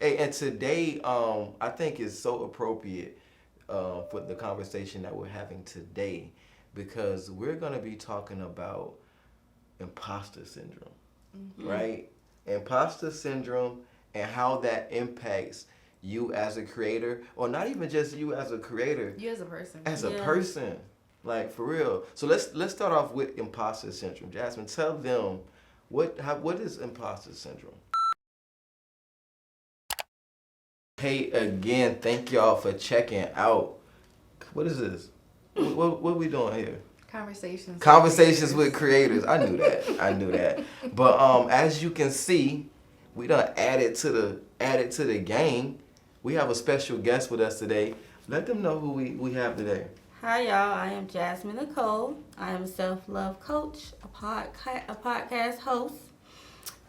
Hey, and today, I think is so appropriate for the conversation that we're having today, because we're gonna be talking about imposter syndrome, right? Imposter syndrome and how that impacts you as a creator, or not even just you as a creator, You as a person. as a person, like for real. So let's start off with imposter syndrome. Jasmine, tell them what is imposter syndrome. Hey, again, thank y'all for checking out. What is this? What are we doing here? Conversations with creators. I knew that. I knew that. But as you can see, we done added to the game. We have a special guest with us today. Let them know who we have today. Hi, y'all. I am Jasmine Nicole. I am a self-love coach, a podcast host,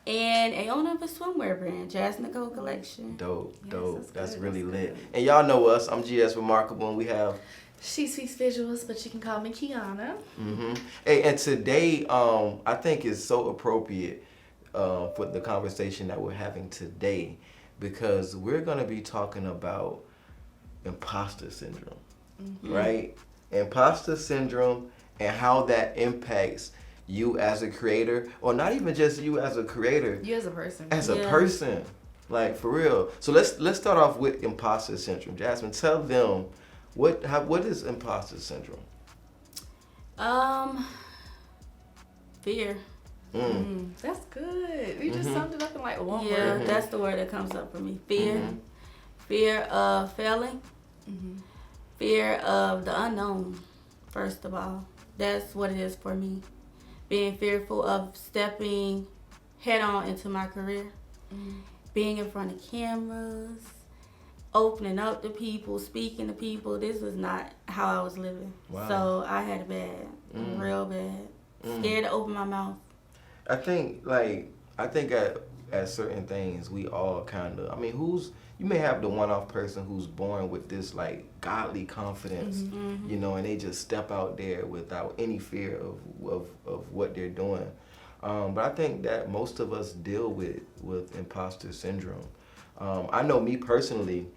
and a owner of a swimwear brand, Jasmine Nicole Collection. Dope. That's really lit. Good. And y'all know us. I'm GSremarkable, and we have... She speaks visuals, but you can call me Kiana. Hey, and today, I think is so appropriate for the conversation that we're having today, because we're gonna be talking about imposter syndrome, right? Imposter syndrome and how that impacts you as a creator, or not even just you as a creator. You as a person. As a person, like for real. So let's start off with imposter syndrome. Jasmine, tell them what is imposter syndrome. Fear. That's good. You just summed it up in like one word. Yeah, that's the word that comes up for me. Fear. Fear of failing. Fear of the unknown, first of all. That's what it is for me. Being fearful of stepping head on into my career. Being in front of cameras. Opening up to people, speaking to people. This was not how I was living. Wow. So I had it bad. Real bad. Scared to open my mouth. I think at certain things we all kind of, I mean, you may have the one-off person who's born with this like godly confidence, you know, and they just step out there without any fear of what they're doing. But I think that most of us deal with imposter syndrome. I know me personally,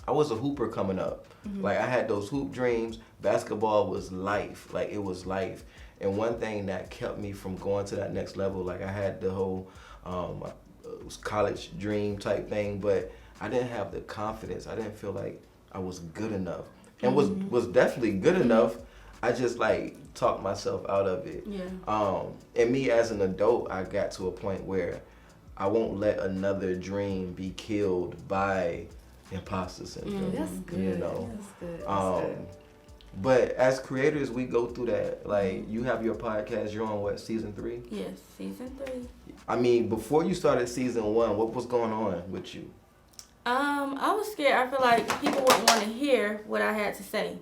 I was a hooper coming up. Like I had those hoop dreams. Basketball was life. Like it was life. And one thing that kept me from going to that next level, like I had the whole college dream type thing, but I didn't have the confidence. I didn't feel like I was good enough. And was definitely good enough. I just like talked myself out of it. And me as an adult, I got to a point where I won't let another dream be killed by imposter syndrome. That's good. You know? That's good. But as creators, we go through that. Like, you have your podcast, you're on what, season 3? Yes, season 3. I mean, before you started season 1, what was going on with you? I was scared. I feel like people wouldn't want to hear what I had to say.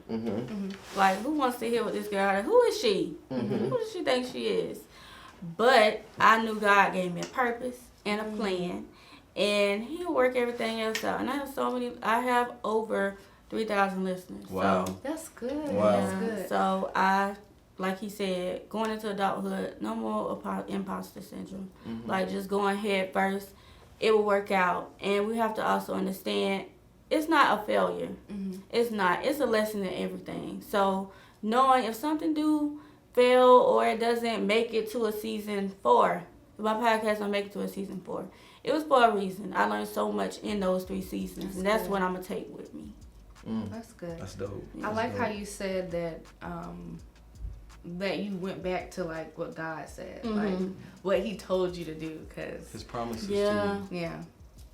Like, who wants to hear what this girl had? Who is she? Who does she think she is? But I knew God gave me a purpose and a plan, and He'll work everything else out. And I have over 3,000 listeners. Wow. So, That's good. Wow. That's good. So like he said, going into adulthood, no more imposter syndrome. Like just going head first, it will work out. And we have to also understand it's not a failure. It's not. It's a lesson in everything. So knowing if something do fail or it doesn't make it to a season 4, my podcast don't make it to a season 4. It was for a reason. I learned so much in those 3 seasons, and that's what I'm gonna take with me. That's good. That's dope. I like how you said that that you went back to like what God said, like what He told you to do, because His promises to Yeah. you. yeah,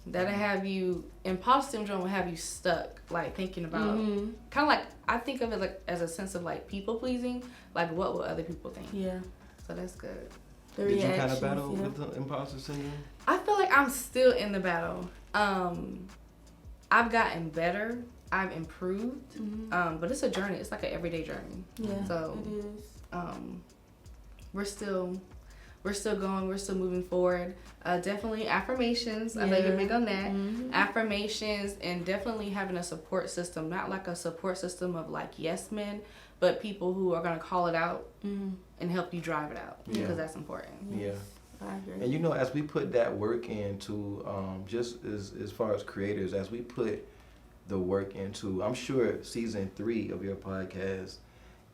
that'll have you, imposter syndrome will have you stuck, like thinking about kind of like, I think of it like as a sense of like people pleasing, like what will other people think. Yeah. So that's good. The Did you kind reactions, of battle yeah. with the imposter syndrome? I feel like I'm still in the battle. I've gotten better. I've improved. But it's a journey. It's like an everyday journey. Yeah. So it is. we're still going. We're still moving forward. Definitely affirmations. I know you're big on that. Affirmations, and definitely having a support system. Not like a support system of like yes men, but people who are gonna call it out and help you drive it out, because that's important. Yeah. I agree. And as we put that work into, just as far as creators, as we put the work into, I'm sure season 3 of your podcast,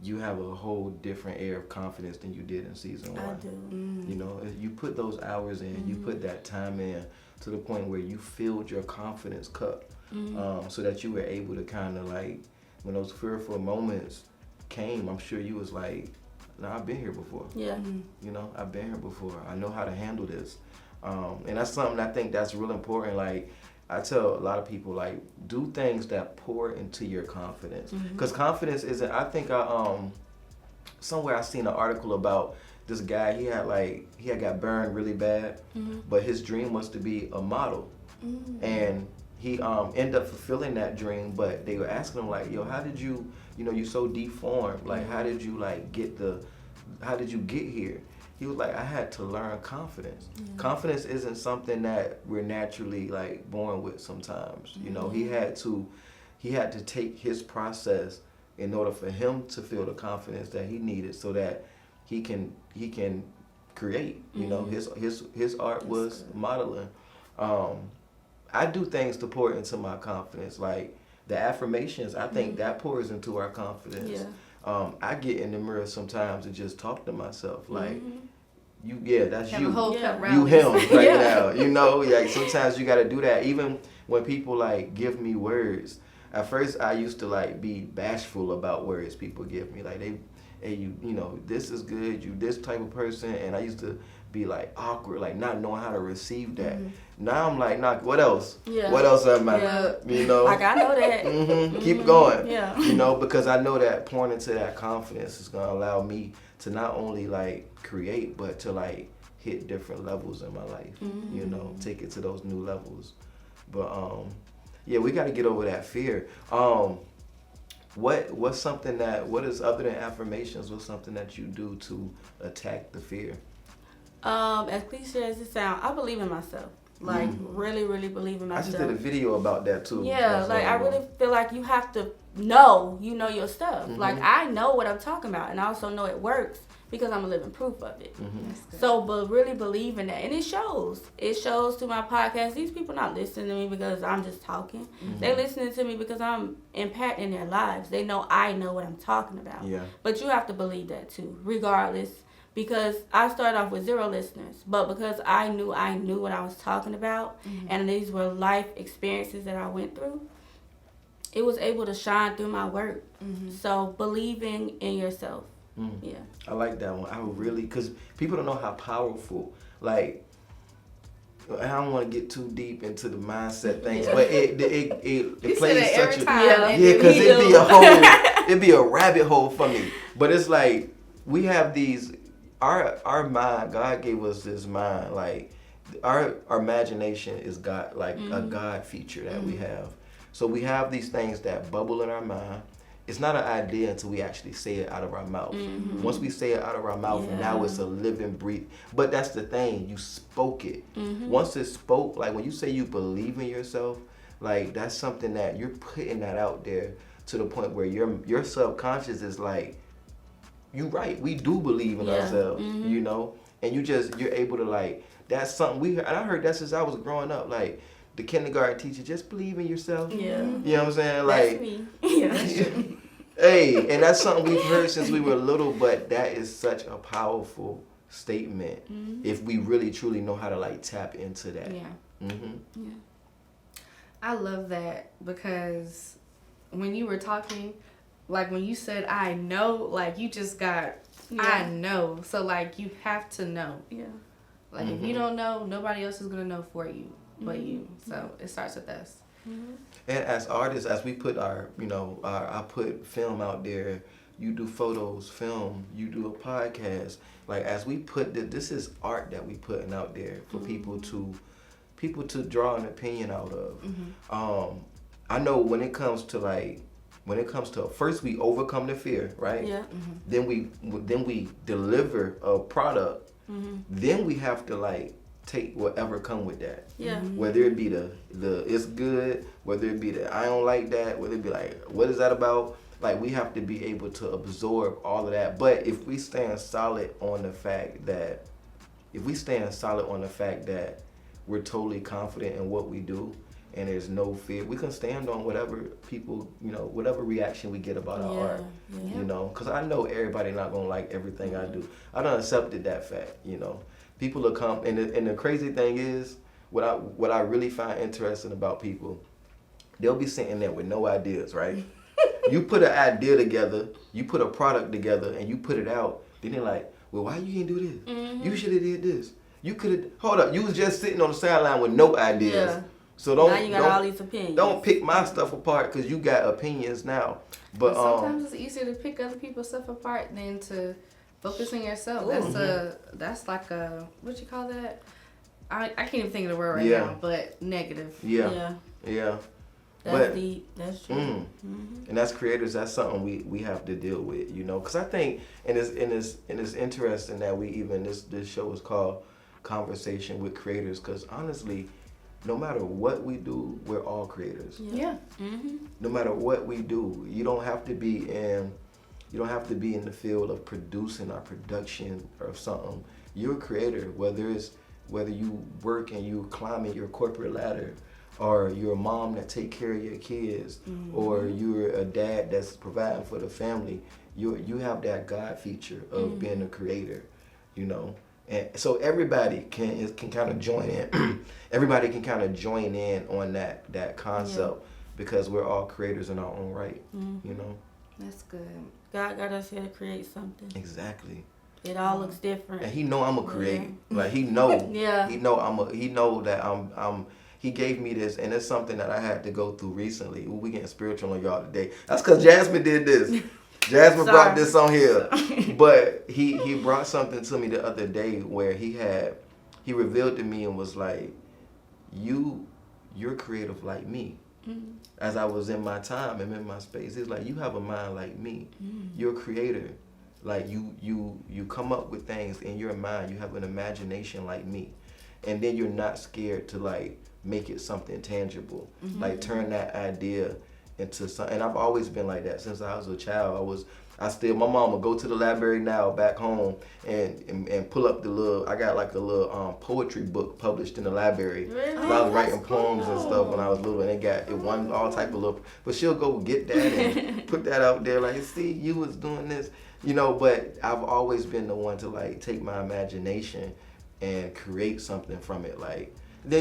you have a whole different air of confidence than you did in season 1. I do. You put those hours in, you put that time in to the point where you filled your confidence cup, so that you were able to kind of like, when those fearful moments came, I'm sure you was like, no, I've been here before. Yeah. I've been here before. I know how to handle this. And that's something I think that's real important. Like, I tell a lot of people, like, do things that pour into your confidence. Because confidence isn't, I think somewhere I seen an article about this guy, he had got burned really bad, but his dream was to be a model. And he ended up fulfilling that dream, but they were asking him like, yo, how did you, you're so deformed, like, how did you like how did you get here? He was like, I had to learn confidence. Confidence isn't something that we're naturally like born with sometimes. He had to take his process in order for him to feel the confidence that he needed so that he can create. His art was modeling. I do things to pour into my confidence, like the affirmations. I think that pours into our confidence. Yeah. I get in the mirror sometimes and just talk to myself like, that's have you. A whole cup You rally. him right now. Like sometimes you got to do that. Even when people like give me words. At first, I used to like be bashful about words people give me. Like hey, this is good. You this type of person, and I used to be like awkward, like not knowing how to receive that. Now I'm like, nah, what else? Yeah. What else am I? Like I know that. Keep going. Yeah. Because I know that pouring into that confidence is gonna allow me to not only like create, but to like hit different levels in my life. Take it to those new levels. But we got to get over that fear. What's something what is other than affirmations? What's something that you do to attack the fear? As cliche as it sounds, I believe in myself. Like really, really believe in myself. I just did a video about that too. Yeah, like I really feel like you have to know your stuff. Like I know what I'm talking about, and I also know it works because I'm a living proof of it. So, but really believe in that, and it shows. It shows through my podcast. These people not listening to me because I'm just talking. They listening to me because I'm impacting their lives. They know I know what I'm talking about. Yeah. But you have to believe that too, regardless. Because I started off with 0 listeners, but because I knew what I was talking about, and these were life experiences that I went through, it was able to shine through my work. So believing in yourself. Yeah. I like that one. I really, because people don't know how powerful, like, I don't want to get too deep into the mindset things, but it plays such a, because it'd be a rabbit hole for me. But it's like, we have these, our mind, God gave us this mind, like our imagination is God, like a God feature that we have. So we have these things that bubble in our mind. It's not an idea until we actually say it out of our mouth. Once we say it out of our mouth, now it's a living, breathe. But that's the thing, you spoke it. Once it's spoke, like when you say you believe in yourself, like that's something that you're putting that out there to the point where your subconscious is like, you right, we do believe in ourselves, and you're able to like, that's something and I heard that since I was growing up, like the kindergarten teacher, just believe in yourself. Yeah. You know what I'm saying? Like, that's me. Yeah. Hey, and that's something we've heard since we were little, but that is such a powerful statement if we really truly know how to like tap into that. Yeah. I love that because when you were talking, like when you said I know, like you just got I know. So like you have to know. Yeah. Like if you don't know, nobody else is gonna know for you but you. So it starts with us. And as artists, as we put our, I put film out there, you do photos, film, you do a podcast. Like as we put this is art that we putting out there for people to draw an opinion out of. I know when it comes to first we overcome the fear, right? Yeah. Then we deliver a product. Then we have to like take whatever come with that. Yeah. Whether it be the it's good, whether it be the I don't like that, whether it be like what is that about? Like we have to be able to absorb all of that. But if we stand solid on the fact that, if we stand solid on the fact that we're totally confident in what we do and there's no fear, we can stand on whatever people, whatever reaction we get about our art, because I know everybody not gonna like everything I do. I done accepted that fact, People will come, and the crazy thing is, what I really find interesting about people, they'll be sitting there with no ideas, right? You put an idea together, you put a product together, and you put it out, then they're like, well, why you ain't do this? You should have did this. You could have, hold up, you was just sitting on the sideline with no ideas. Yeah. So now you got all these opinions. Don't pick my stuff apart because you got opinions now. But sometimes it's easier to pick other people's stuff apart than to focus on yourself. That's like a, what you call that? I can't even think of the word right now, but negative. Yeah. That's deep. That's true. And as creators, that's something we have to deal with, because I think, and it's interesting that this show is called Conversation with Creators, because honestly, no matter what we do, we're all creators. Yeah. No matter what we do, you don't have to be in the field of producing or production or something. You're a creator, whether you work and you climbing your corporate ladder, or you're a mom that take care of your kids, or you're a dad that's providing for the family. You have that God feature of being a creator, And so everybody can kind of join in. Everybody can kind of join in on that concept because we're all creators in our own right. That's good. God got us here to create something. Exactly. It all looks different. And He know I'm a creator. Like He know. He know that I'm. He gave me this, and it's something that I had to go through recently. Ooh, we getting spiritual on y'all today. That's because Jasmine did this. Jasmine brought this on here, but he brought something to me the other day where he revealed to me and was like, you're creative like me. As I was in my time and in my space, he's like, you have a mind like me. You're a creator. Like you come up with things in your mind. You have an imagination like me, and then you're not scared to like make it something tangible. Like turn that idea into something. And I've always been like that since I was a child. My mom would go to the library now back home and pull up I got like a little poetry book published in the library. Really? I was writing poems and stuff when I was little, and it won all type of little, but she'll go get that and put that out there like, see, you was doing this, but I've always been the one to like take my imagination and create something from it.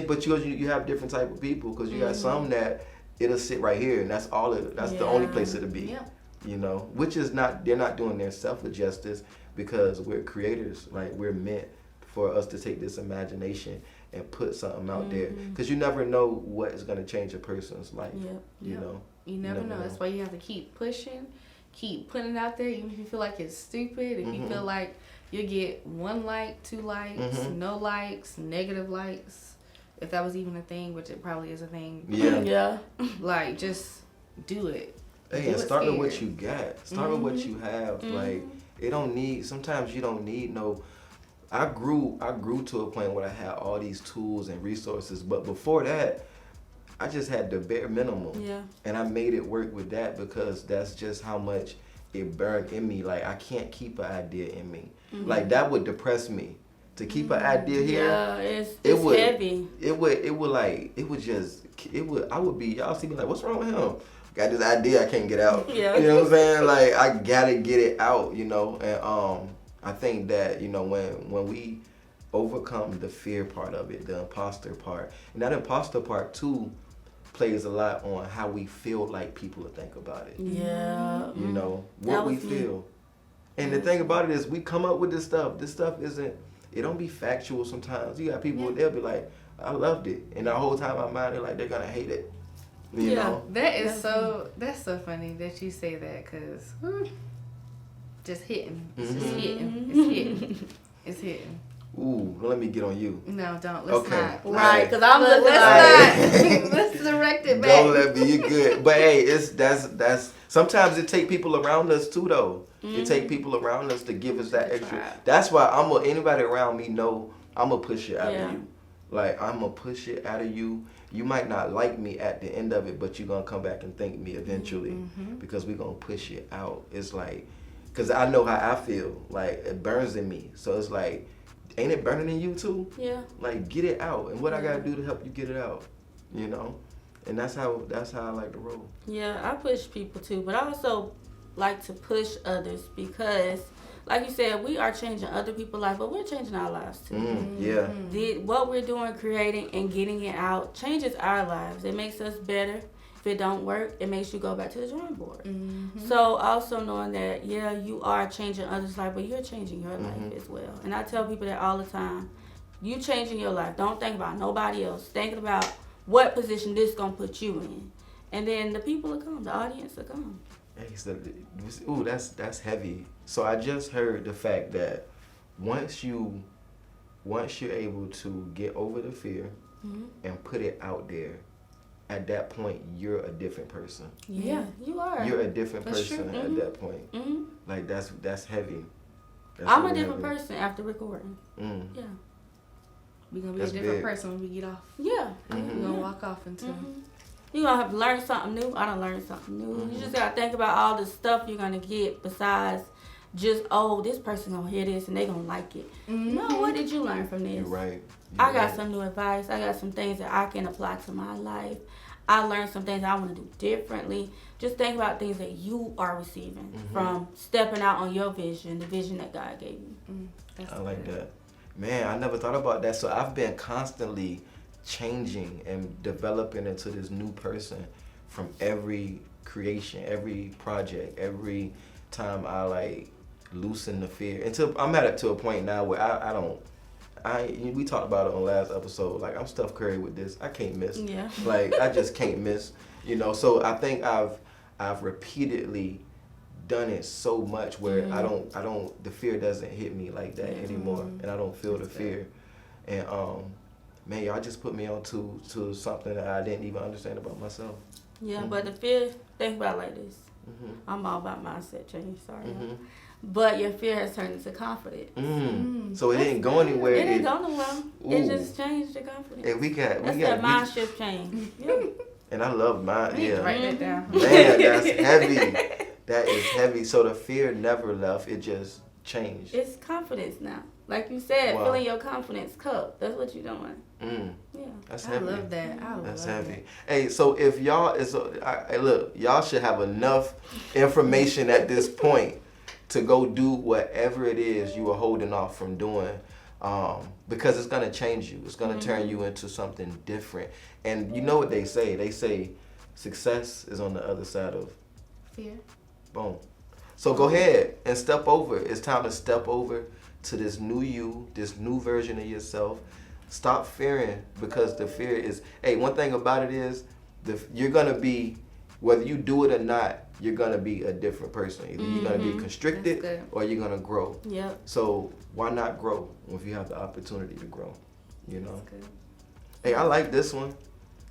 But you have different type of people, because you got some that it'll sit right here, and that's the only place it'll be. Which is they're not doing their self justice, because we're creators. Like, we're meant for us to take this imagination and put something out there, because you never know what is going to change a person's life. You never know. That's why you have to keep pushing, keep putting it out there, even if you feel like it's stupid. If you feel like you'll get 1 like, 2 likes, no likes, negative likes, if that was even a thing, which it probably is a thing. Yeah. Like, just do it. Hey, and start with what you got. Start with what you have. Like, sometimes you don't need no. I grew to a point where I had all these tools and resources, but before that, I just had the bare minimum. And I made it work with that, because that's just how much it burned in me. Like, I can't keep an idea in me. Like, that would depress me. To keep an idea here, it's heavy. I would be, y'all see me like, what's wrong with him? Got this idea I can't get out. You know what I'm saying? Like, I gotta get it out, And I think that, when we overcome the fear part of it, the imposter part, and that imposter part too plays a lot on how we feel like people will think about it. What we feel. And the thing about it is, we come up with this stuff. This stuff it don't be factual sometimes. You got people, they'll be like, I loved it. And the whole time in my mind, they're like, they're going to hate it. You know? That's so funny that you say that, because just hitting. It's just hitting. It's hitting. It's hitting. Ooh, let me get on you. No, don't. Let's not. Right, because I'm looking let's not. Let's direct it back. Don't let me. You're good. But hey, that's sometimes it take people around us too, though. It take people around us to give us that extra. That's why anybody around me know I'm gonna push it out of you. Like, I'm gonna push it out of you. You might not like me at the end of it, but you're gonna come back and thank me eventually, because we're gonna push it out. It's like, because I know how I feel. Like, it burns in me. So it's like, ain't it burning in you too? Yeah. Like, get it out. And what I gotta do to help you get it out, you know? And that's how I like to roll. Yeah, I push people too, but I also like to push others because, like you said, we are changing other people's life, but we're changing our lives too. Yeah. What we're doing, creating and getting it out, changes our lives. It makes us better. If it don't work, it makes you go back to the drawing board. So also knowing that, yeah, you are changing others' life, but you're changing your life as well. And I tell people that all the time. You changing your life. Don't think about nobody else. Thinking about what position this gonna put you in. And then the people will come, the audience will come. Hey, so, ooh, that's heavy. So I just heard the fact that once you're able to get over the fear and put it out there, at that point you're a different person. Yeah, you are. You're a different That's person true. at that point. Like that's heavy. That's I'm really a different heavy. person after recording. Yeah. We're going to be That's a different big. person when we get off. Yeah. We're going to walk off into... You're going to have to learn something new. I done learned something new. You just got to think about all the stuff you're going to get besides just, oh, this person going to hear this and they going to like it. No, what did you learn from this? You're right. I got some new advice. I got some things that I can apply to my life. I learned some things I want to do differently. Just think about things that you are receiving from stepping out on your vision, the vision that God gave you. I like that. Man, I never thought about that. So I've been constantly changing and developing into this new person from every creation, every project, every time I like loosen the fear. Until I'm at it to a point now where we talked about it on last episode. Like, I'm Steph Curry with this. I can't miss. Yeah. Like, I just can't miss. You know. So I think I've repeatedly done it so much where I don't. The fear doesn't hit me like that anymore, and I don't feel the fear. And man, y'all just put me on to something that I didn't even understand about myself. Yeah, but the fear, think about it like this. I'm all about mindset change. Sorry. But your fear has turned into confidence. So it didn't go anywhere. It didn't go nowhere. It just changed the confidence. And That's that mind shift change. Yeah. And I love mine. Yeah. Write that down. Man, that's heavy. That is heavy. So the fear never left. It just changed. It's confidence now. Like you said, Wow. filling your confidence cup. That's what you're doing. Yeah. That's I heavy. love that. That's heavy. Hey, so if y'all look, y'all should have enough information at this point to go do whatever it is you are holding off from doing, because it's gonna change you. It's gonna turn you into something different. And you know what they say? They say success is on the other side of Fear. boom. So go ahead and step over. It's time to step over to this new you, this new version of yourself. Stop fearing, because the fear is, hey, one thing about it is you're going to be, whether you do it or not, you're going to be a different person. Either you're going to be constricted or you're going to grow. Yep. So why not grow if you have the opportunity to grow, you know? That's good. Hey, I like this one.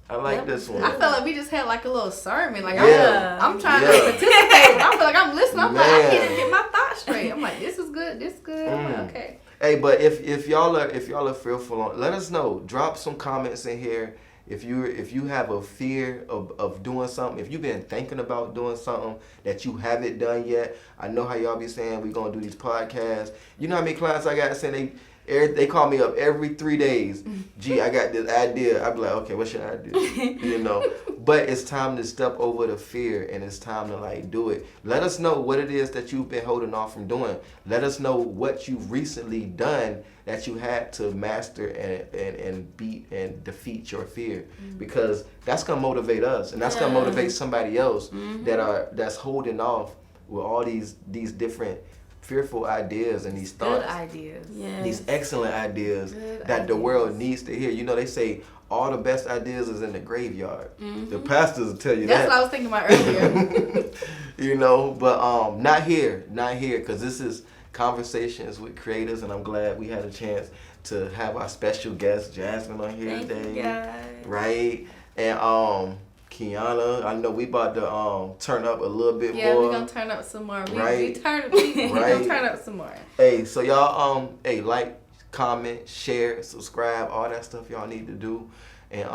I like this one. I felt like we just had like a little sermon. Like, Yeah. I'm trying to participate. I feel like I'm listening. I'm like, I Man. can't even get my thoughts straight. I'm like, this is good. This is good. I'm like, okay. Hey, but if y'all are fearful, let us know. Drop some comments in here. If you have a fear of doing something, if you've been thinking about doing something that you haven't done yet, I know how y'all be saying we gonna do these podcasts. You know how many clients I got saying they call me up every 3 days. Gee, I got this idea. I be like, okay, what should I do? You know. But it's time to step over the fear, and it's time to like do it. Let us know what it is that you've been holding off from doing. Let us know what you've recently done that you had to master and beat and defeat your fear, because that's gonna motivate us, and that's gonna motivate somebody else that's holding off with all these different fearful ideas and these thoughts. Good ideas. Yeah. These excellent ideas that the world needs to hear. You know, they say all the best ideas is in the graveyard. The pastors will tell you That's that. what I was thinking about earlier. You know, but not here, because this is Conversations with Creators, and I'm glad we had a chance to have our special guest Jasmine on here Thank today. you guys. Right? And Kiana, I know we about to turn up a little bit more. Yeah, we're gonna turn up some more. We Right. gonna turn up some more. Hey, so y'all like, comment, share, subscribe, all that stuff y'all need to do. And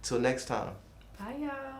till next time. Bye y'all.